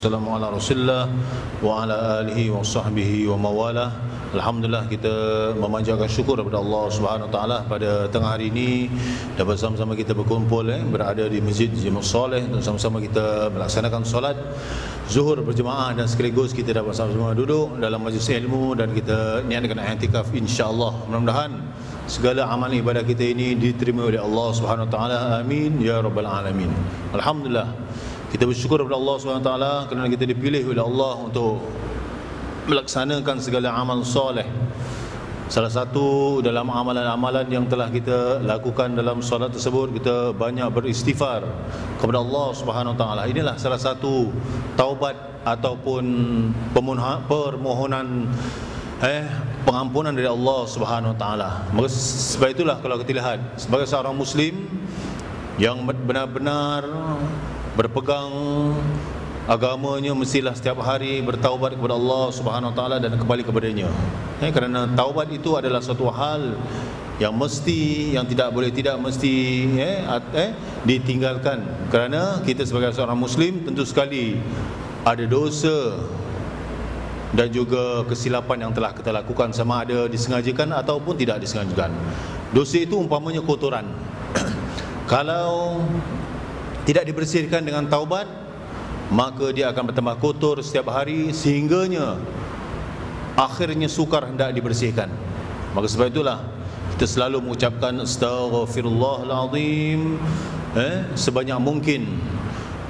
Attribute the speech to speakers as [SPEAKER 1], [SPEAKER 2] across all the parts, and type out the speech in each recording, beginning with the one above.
[SPEAKER 1] Assalamualaikum warahmatullahi wabarakatuh wa ala alihi wa sahbihi wa mawalah. Alhamdulillah, kita memanjatkan syukur kepada Allah Subhanahu wa taala pada tengah hari ini dapat sama-sama kita berkumpul berada di Masjid Jemaah Soleh untuk sama-sama kita melaksanakan solat zuhur berjemaah, dan sekaligus kita dapat sama-sama duduk dalam majlis ilmu dan kita niatkan i'tikaf insya-Allah. Mudah-mudahan segala amal ibadah kita ini diterima oleh Allah Subhanahu wa taala. Amin ya rabbal alamin. Alhamdulillah, kita bersyukur kepada Allah SWT kerana kita dipilih oleh Allah untuk melaksanakan segala amal soleh. Salah satu dalam amalan-amalan yang telah kita lakukan dalam solat tersebut, kita banyak beristighfar kepada Allah SWT. Inilah salah satu taubat ataupun permohonan pengampunan dari Allah SWT. Maka sebab itulah kalau kita lihat sebagai seorang Muslim yang benar-benar berpegang agamanya, mestilah setiap hari bertaubat kepada Allah Subhanahu wa taala dan kembali kepadanya. Kerana taubat itu adalah suatu hal yang mesti, yang tidak boleh tidak mesti ditinggalkan. Kerana kita sebagai seorang Muslim tentu sekali ada dosa dan juga kesilapan yang telah kita lakukan, sama ada disengajakan ataupun tidak disengajakan. Dosa itu umpamanya kotoran. Kalau tidak dibersihkan dengan taubat, maka dia akan bertambah kotor setiap hari sehingganya akhirnya sukar hendak dibersihkan. Maka sebab itulah kita selalu mengucapkan astaghfirullahalazim sebanyak mungkin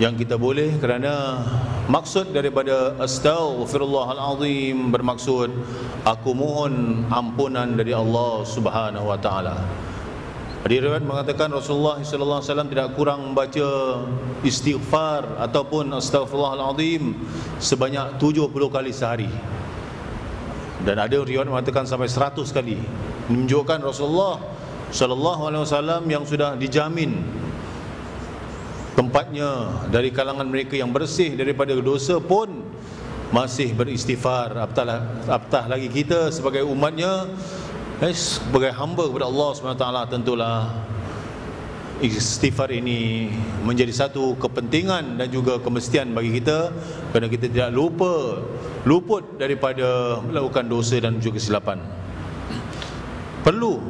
[SPEAKER 1] yang kita boleh, kerana maksud daripada astaghfirullahalazim bermaksud aku mohon ampunan dari Allah Subhanahu wa taala. Hadis riwayat mengatakan Rasulullah sallallahu alaihi wasallam tidak kurang membaca istighfar ataupun astaghfirullahalazim sebanyak 70 kali sehari. Dan ada riwayat mengatakan sampai 100 kali. Ini menunjukkan Rasulullah sallallahu alaihi wasallam yang sudah dijamin tempatnya dari kalangan mereka yang bersih daripada dosa pun masih beristighfar. Apatah lagi kita sebagai umatnya, sebagai hamba kepada Allah SWT, tentulah istighfar ini menjadi satu kepentingan dan juga kemestian bagi kita, kerana kita tidak luput daripada melakukan dosa dan juga kesilapan. Perlu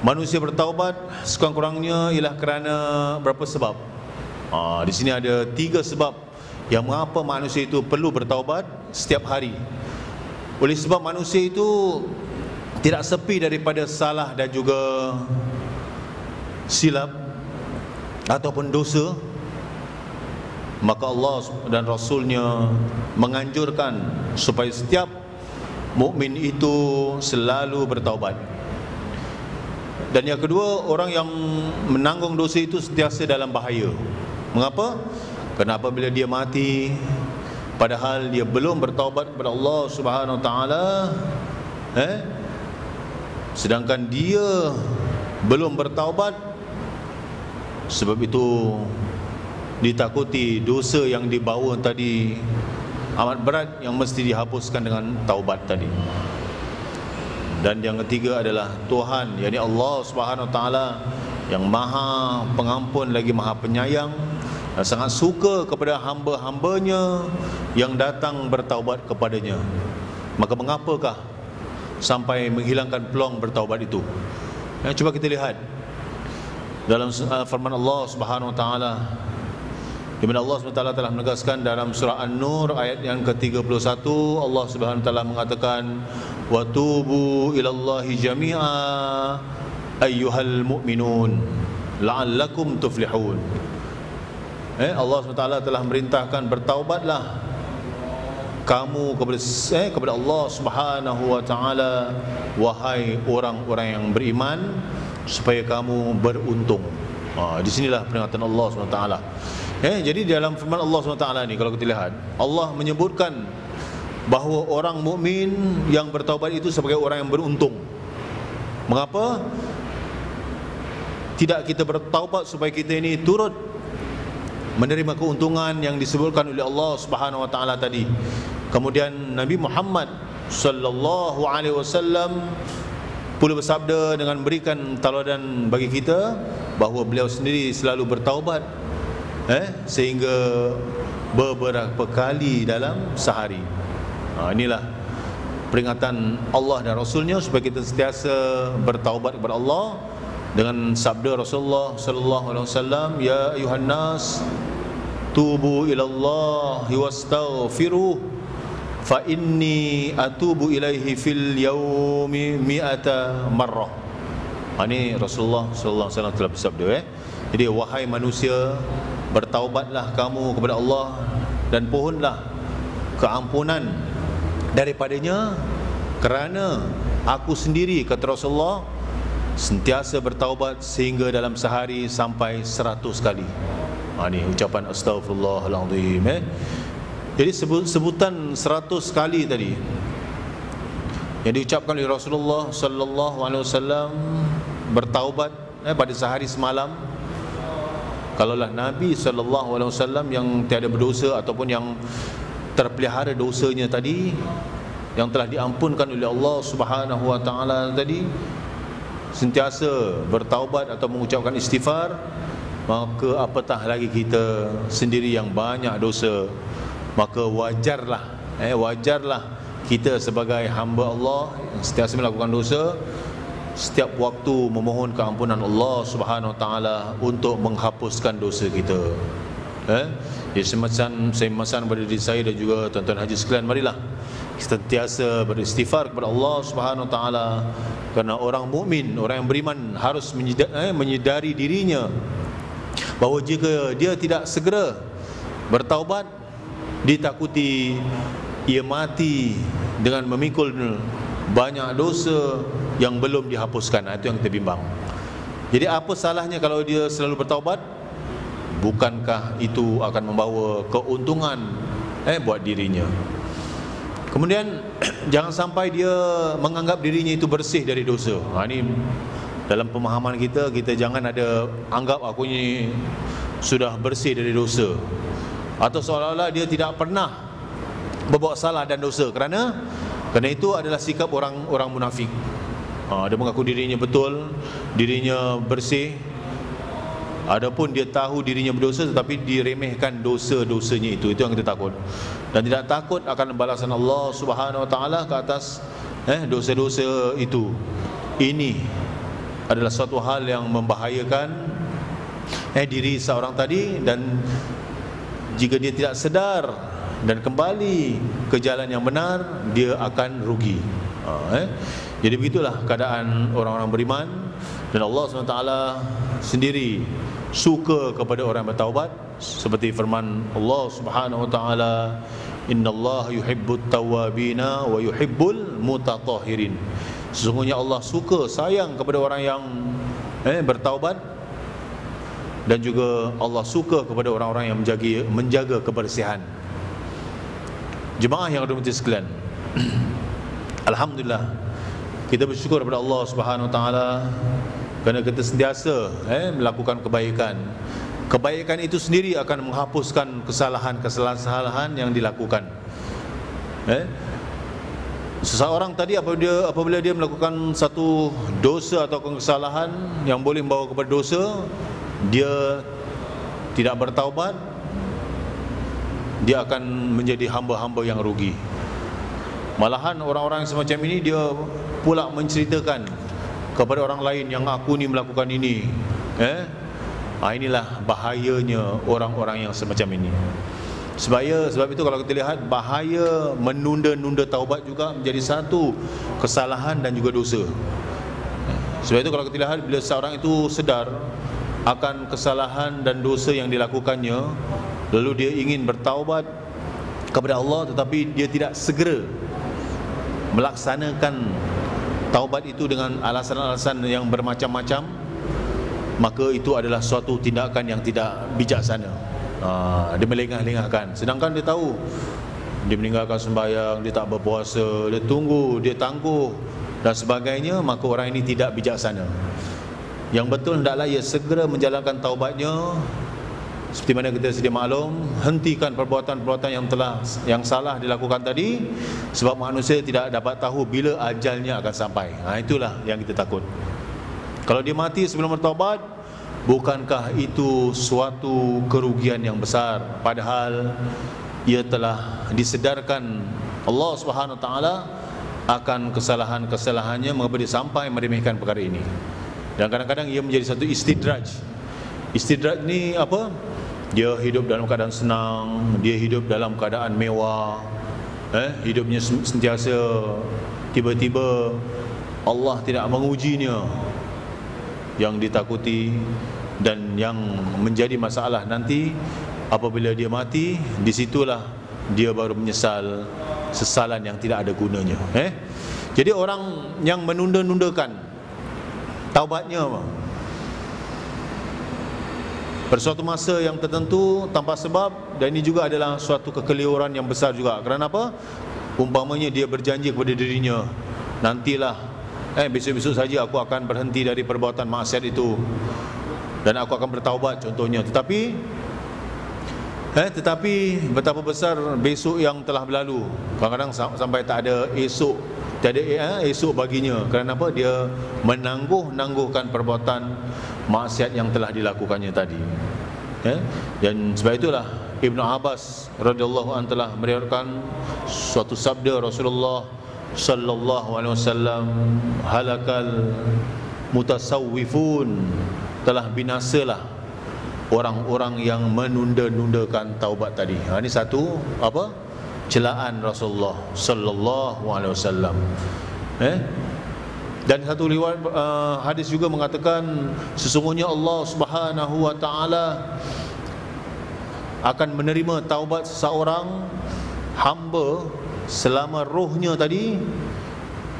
[SPEAKER 1] manusia bertaubat sekurang-kurangnya ialah kerana berapa sebab? Di sini ada 3 sebab yang mengapa manusia itu perlu bertaubat setiap hari. Oleh sebab manusia itu tidak sepi daripada salah dan juga silap ataupun dosa, maka Allah dan Rasulnya menganjurkan supaya setiap mukmin itu selalu bertaubat. Dan yang kedua, orang yang menanggung dosa itu sentiasa dalam bahaya. Mengapa? Kerana apabila dia mati padahal dia belum bertaubat kepada Allah Subhanahu wa taala, sedangkan dia belum bertaubat, sebab itu ditakuti dosa yang dibawa tadi amat berat yang mesti dihapuskan dengan taubat tadi. Dan yang ketiga adalah Tuhan, yakni Allah Subhanahu wa taala yang Maha Pengampun lagi Maha Penyayang, dan sangat suka kepada hamba-hambanya yang datang bertaubat kepadanya. Maka mengapakah sampai menghilangkan peluang bertaubat itu? Cuba kita lihat dalam firman Allah Subhanahu wa taala, di mana Allah Subhanahu wa taala telah menegaskan dalam surah An-Nur ayat yang ke-31, Allah Subhanahu wa taala mengatakan, wa tubu ilallahi jami'a ayyuhal mu'minun la'allakum tuflihun. Allah Subhanahu wa taala telah merintahkan bertaubatlah kamu kepada Allah Subhanahu wa taala, wahai orang-orang yang beriman, supaya kamu beruntung. Di sinilah peringatan Allah Subhanahu wa taala. Jadi dalam firman Allah Subhanahu wa taala ni, kalau kita lihat, Allah menyebutkan bahawa orang mukmin yang bertaubat itu sebagai orang yang beruntung. Mengapa? Tidak kita bertaubat supaya kita ini turut menerima keuntungan yang disebutkan oleh Allah Subhanahu wa taala tadi. Kemudian Nabi Muhammad sallallahu alaihi wasallam pula bersabda dengan berikan tauladan bagi kita bahawa beliau sendiri selalu bertaubat, sehingga beberapa kali dalam sehari. Inilah peringatan Allah dan Rasulnya supaya kita sentiasa bertaubat kepada Allah dengan sabda Rasulullah sallallahu alaihi wasallam, ya ayuhan nas tubu ilallahi wastaghfiruh fa inni atubu ilaihi fil yaumi mi'ata marrah. Ini Rasulullah sallallahu alaihi wasallam telah bersabda. Jadi wahai manusia, bertaubatlah kamu kepada Allah dan pohonlah keampunan daripadanya, kerana aku sendiri, kata Rasulullah, sentiasa bertaubat sehingga dalam sehari sampai 100 kali. Ini ucapan astaghfirullahalazim. Jadi sebutan 100 kali tadi yang diucapkan oleh Rasulullah sallallahu alaihi wasallam bertaubat pada sehari semalam. Kalaulah Nabi sallallahu alaihi wasallam yang tiada berdosa ataupun yang terpelihara dosanya tadi, yang telah diampunkan oleh Allah Subhanahu wa taala tadi, sentiasa bertaubat atau mengucapkan istighfar, maka apatah lagi kita sendiri yang banyak dosa. Maka wajarlah kita sebagai hamba Allah yang sentiasa melakukan dosa, setiap waktu memohon keampunan Allah Subhanahu wa taala untuk menghapuskan dosa kita. Jadi semacam saya memesan kepada diri saya dan juga tuan-tuan haji sekalian, marilah kita sentiasa beristighfar kepada Allah Subhanahu wa taala, kerana orang mukmin, orang yang beriman harus menyedari dirinya bahawa jika dia tidak segera bertaubat, ditakuti ia mati dengan memikul banyak dosa yang belum dihapuskan. Itu yang kita bimbang. Jadi apa salahnya kalau dia selalu bertaubat? Bukankah itu akan membawa keuntungan buat dirinya? Kemudian jangan sampai dia menganggap dirinya itu bersih dari dosa. Ini dalam pemahaman kita jangan ada anggap aku ni sudah bersih dari dosa, atau seolah-olah dia tidak pernah berbuat salah dan dosa. Kerana itu adalah sikap orang munafik. Dia mengaku dirinya betul, dirinya bersih, adapun dia tahu dirinya berdosa tetapi diremehkan dosa-dosanya itu. Itu yang kita takut. Dan tidak takut akan balasan Allah Subhanahu wa taala ke atas dosa-dosa itu. Ini adalah suatu hal yang membahayakan diri seorang tadi, dan jika dia tidak sedar dan kembali ke jalan yang benar, dia akan rugi. Jadi begitulah keadaan orang-orang beriman. Dan Allah SWT sendiri suka kepada orang yang bertaubat, seperti firman Allah Subhanahu wa taala, innallaha yuhibbut tawwabina wa yuhibbul mutatahhirin. Sesungguhnya Allah suka, sayang kepada orang yang bertaubat, dan juga Allah suka kepada orang-orang yang menjaga kebersihan. Jemaah yang dirahmati sekalian, alhamdulillah kita bersyukur kepada Allah Subhanahu wa taala kerana kita sentiasa melakukan kebaikan. Kebaikan itu sendiri akan menghapuskan kesalahan yang dilakukan. Seseorang tadi apabila dia melakukan satu dosa atau kesalahan yang boleh membawa kepada dosa, dia tidak bertaubat, dia akan menjadi hamba-hamba yang rugi. Malahan orang-orang semacam ini dia pula menceritakan kepada orang lain yang aku ni melakukan ini. Inilah bahayanya orang-orang yang semacam ini. Sebab itu kalau kita lihat, bahaya menunda-nunda taubat juga menjadi satu kesalahan dan juga dosa. Sebab itu kalau kita lihat, bila seorang itu sedar akan kesalahan dan dosa yang dilakukannya, lalu dia ingin bertaubat kepada Allah, tetapi dia tidak segera melaksanakan taubat itu dengan alasan-alasan yang bermacam-macam, maka itu adalah suatu tindakan yang tidak bijaksana. Dia melengah-lengahkan, sedangkan dia tahu dia meninggalkan sembahyang, dia tak berpuasa, dia tunggu, dia tangguh dan sebagainya, maka orang ini tidak bijaksana. Yang betul hendaklah ia segera menjalankan taubatnya. Seperti mana kita sedia maklum, hentikan perbuatan-perbuatan yang salah dilakukan tadi, sebab manusia tidak dapat tahu bila ajalnya akan sampai. Itulah yang kita takut. Kalau dia mati sebelum bertaubat, bukankah itu suatu kerugian yang besar? Padahal ia telah disedarkan Allah Subhanahu wa taala akan kesalahan-kesalahannya mengapa dia sampai meremehkan perkara ini. Dan kadang-kadang ia menjadi satu istidraj. Istidraj ni apa? Dia hidup dalam keadaan senang, dia hidup dalam keadaan mewah, hidupnya sentiasa, tiba-tiba Allah tidak mengujinya. Yang ditakuti dan yang menjadi masalah nanti apabila dia mati, disitulah dia baru menyesal sesalan yang tidak ada gunanya. Jadi orang yang menunda-nundakan taubatnya bersuatu masa yang tertentu tanpa sebab, dan ini juga adalah suatu kekeliruan yang besar juga. Kerana apa? Umpamanya dia berjanji kepada dirinya, nantilah besok-besok saja aku akan berhenti dari perbuatan maksiat itu dan aku akan bertaubat contohnya. Tetapi betapa besar besok yang telah berlalu. Kadang-kadang sampai tak ada esok, esok baginya. Kerana apa? Dia menangguh-nangguhkan perbuatan maksiat yang telah dilakukannya tadi. Dan sebab itulah Ibnu Abbas radhiyallahu anhu telah meriwayatkan suatu sabda Rasulullah sallallahu alaihi wasallam, halakal mutasawwifun, telah binasalah orang-orang yang menunda-nundakan taubat tadi. Ini satu apa? Celaan Rasulullah sallallahu alaihi wasallam. Dan satu riwayat hadis juga mengatakan sesungguhnya Allah Subhanahu wa taala akan menerima taubat seseorang hamba selama rohnya tadi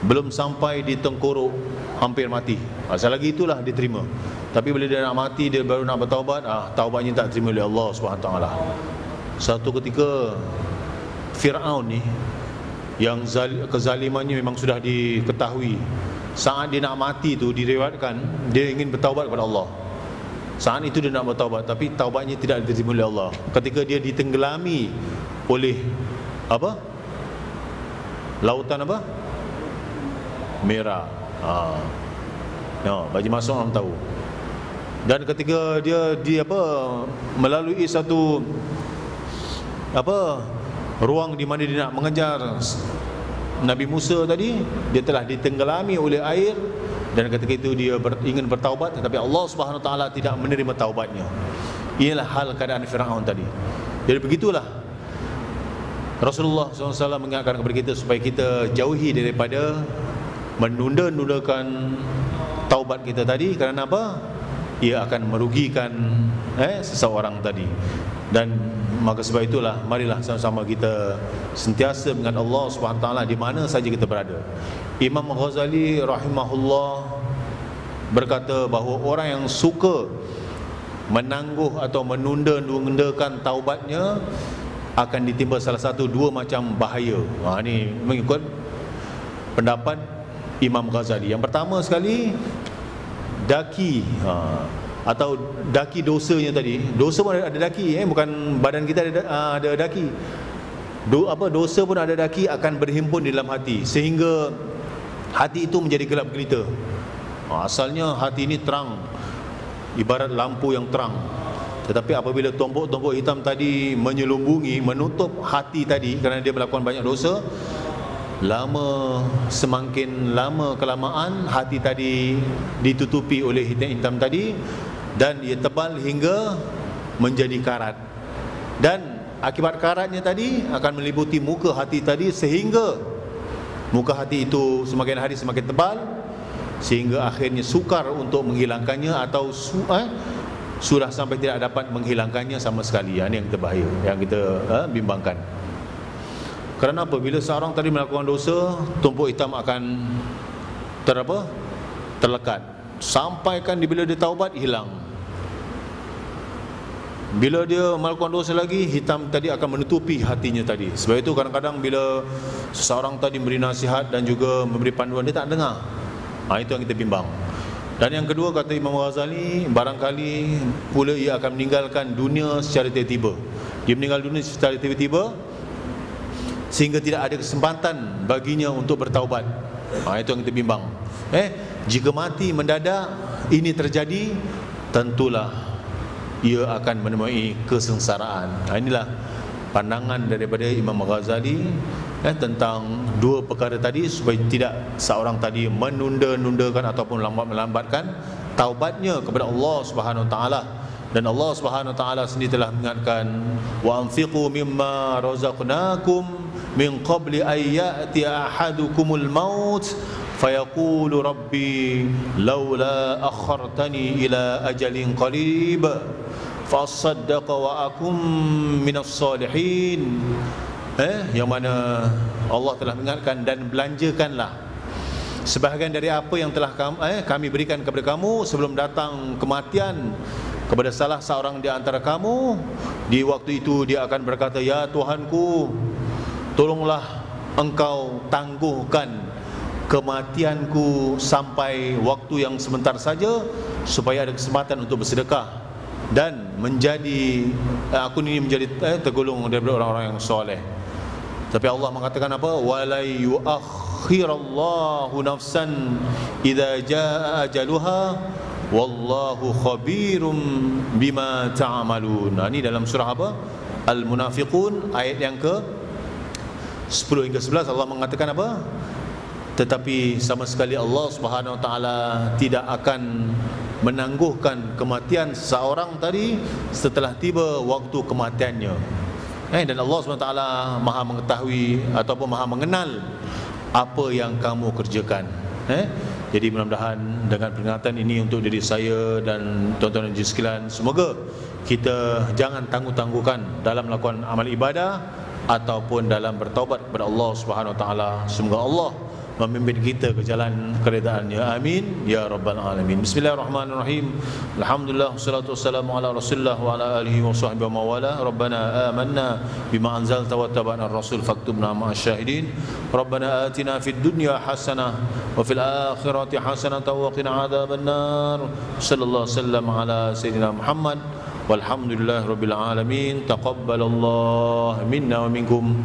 [SPEAKER 1] belum sampai di tengkorok, hampir mati. Selagi itulah diterima. Tapi bila dia nak mati, dia baru nak bertaubat, taubatnya tak terima oleh Allah Subhanahu wa taala. Satu ketika Fir'aun ni yang kezalimannya memang sudah diketahui. Saat dia nak mati tu diriwayatkan dia ingin bertaubat kepada Allah. Saat itu dia nak bertaubat, tapi taubatnya tidak diterima oleh Allah. Ketika dia ditenggelami oleh apa? Lautan apa? Merah. Bagi masuk orang tahu. Dan ketika dia melalui satu ruang di mana dia nak mengejar Nabi Musa tadi, dia telah ditenggelami oleh air, dan ketika itu dia ingin bertaubat, tetapi Allah Subhanahu wa taala tidak menerima taubatnya. Inilah hal keadaan Firaun tadi. Jadi begitulah Rasulullah SAW mengingatkan kepada kita supaya kita jauhi daripada menunda-nundakan taubat kita tadi. Kerana apa? Ia akan merugikan seseorang tadi. Dan maka sebab itulah marilah sama-sama kita sentiasa mengingat Allah Subhanahu wa taala di mana saja kita berada. Imam Ghazali rahimahullah berkata bahawa orang yang suka menangguh atau menunda-nundakan taubatnya akan ditimpa salah satu dua macam bahaya. Ini mengikut pendapat Imam Ghazali. Yang pertama sekali, daki atau daki dosanya tadi. Dosa pun ada daki, bukan badan kita ada daki. Dosa pun ada daki, akan berhimpun di dalam hati sehingga hati itu menjadi gelap gelita. Asalnya hati ini terang, ibarat lampu yang terang. Tetapi apabila tombok-tombok hitam tadi menyelumbungi, menutup hati tadi kerana dia melakukan banyak dosa, semakin lama kelamaan hati tadi ditutupi oleh hitam tadi, dan ia tebal hingga menjadi karat. Dan akibat karatnya tadi akan meliputi muka hati tadi, sehingga muka hati itu semakin hari semakin tebal, sehingga akhirnya sukar untuk menghilangkannya, atau sudah sampai tidak dapat menghilangkannya sama sekali. Ini yang kita bahaya, yang kita bimbangkan. Kerana apa? Bila seorang tadi melakukan dosa, tumpuk hitam akan terlekat. Sampaikan bila dia taubat, hilang. Bila dia melakukan dosa lagi, hitam tadi akan menutupi hatinya tadi. Sebab itu kadang-kadang bila seseorang tadi memberi nasihat dan juga memberi panduan, dia tak dengar. Itu yang kita bimbang. Dan yang kedua, kata Imam Ghazali, barangkali pula ia akan meninggalkan dunia secara tiba-tiba. Dia meninggal dunia secara tiba-tiba sehingga tidak ada kesempatan baginya untuk bertaubat. Itu yang kita bimbang. Jika mati mendadak ini terjadi, tentulah ia akan menemui kesengsaraan. Inilah pandangan daripada Imam Ghazali tentang dua perkara tadi, supaya tidak seorang tadi menunda-nundakan ataupun melambatkan taubatnya kepada Allah Subhanahu Wa Taala. Dan Allah Subhanahu Wa Taala sendiri telah mengingatkan, wa anfiqu mimma razaqnakum min qabli ay ya'ti ahadukumul maut fayaqulu rabbi laula akhartani ila ajalin qarib fasaddaqa wa akum minas salihin. Yang mana Allah telah mengingatkan, dan belanjakanlah sebahagian dari apa yang telah kami berikan kepada kamu sebelum datang kematian kepada salah seorang di antara kamu. Di waktu itu dia akan berkata, ya Tuhanku, tolonglah engkau tangguhkan kematianku sampai waktu yang sebentar saja, supaya ada kesempatan untuk bersedekah dan menjadi aku ini menjadi tergolong daripada orang-orang yang soleh. Tapi Allah mengatakan apa? Wala yuakhirallahu nafsan idza jaa ajaluha wallahu khabirum bima ta'malun. Ini dalam surah apa? Al-Munafiqun ayat yang ke 10 hingga 11. Allah mengatakan apa? Tetapi sama sekali Allah Subhanahu Wa Taala tidak akan menangguhkan kematian seseorang tadi setelah tiba waktu kematiannya. Dan Allah Subhanahu Wa Taala Maha mengetahui ataupun Maha mengenal apa yang kamu kerjakan. Jadi mudah-mudahan dengan peringatan ini untuk diri saya dan tuan-tuan dan hadirin sekalian, semoga kita jangan tangguh-tangguhkan dalam melakukan amal ibadah ataupun dalam bertaubat kepada Allah Subhanahu Wa Taala. Semoga Allah memimpin kita ke jalan keridaan-Nya. Amin ya rabbal alamin. Bismillahirrahmanirrahim. Alhamdulillah wassalatu wassalamu ala Rasulillah wa ala alihi wa sahbihi wa mawala. Rabbana amanna bima anzalta wa tabana ar-rasul faktubna ma'asy syahidin. Rabbana atina fid dunya hasanah wa fil akhirati hasanah wa qina adzabannar. Sallallahu wasallam ala sayyidina Muhammad walhamdulillahirabbil alamin. Taqabbalallahu minna wa minkum.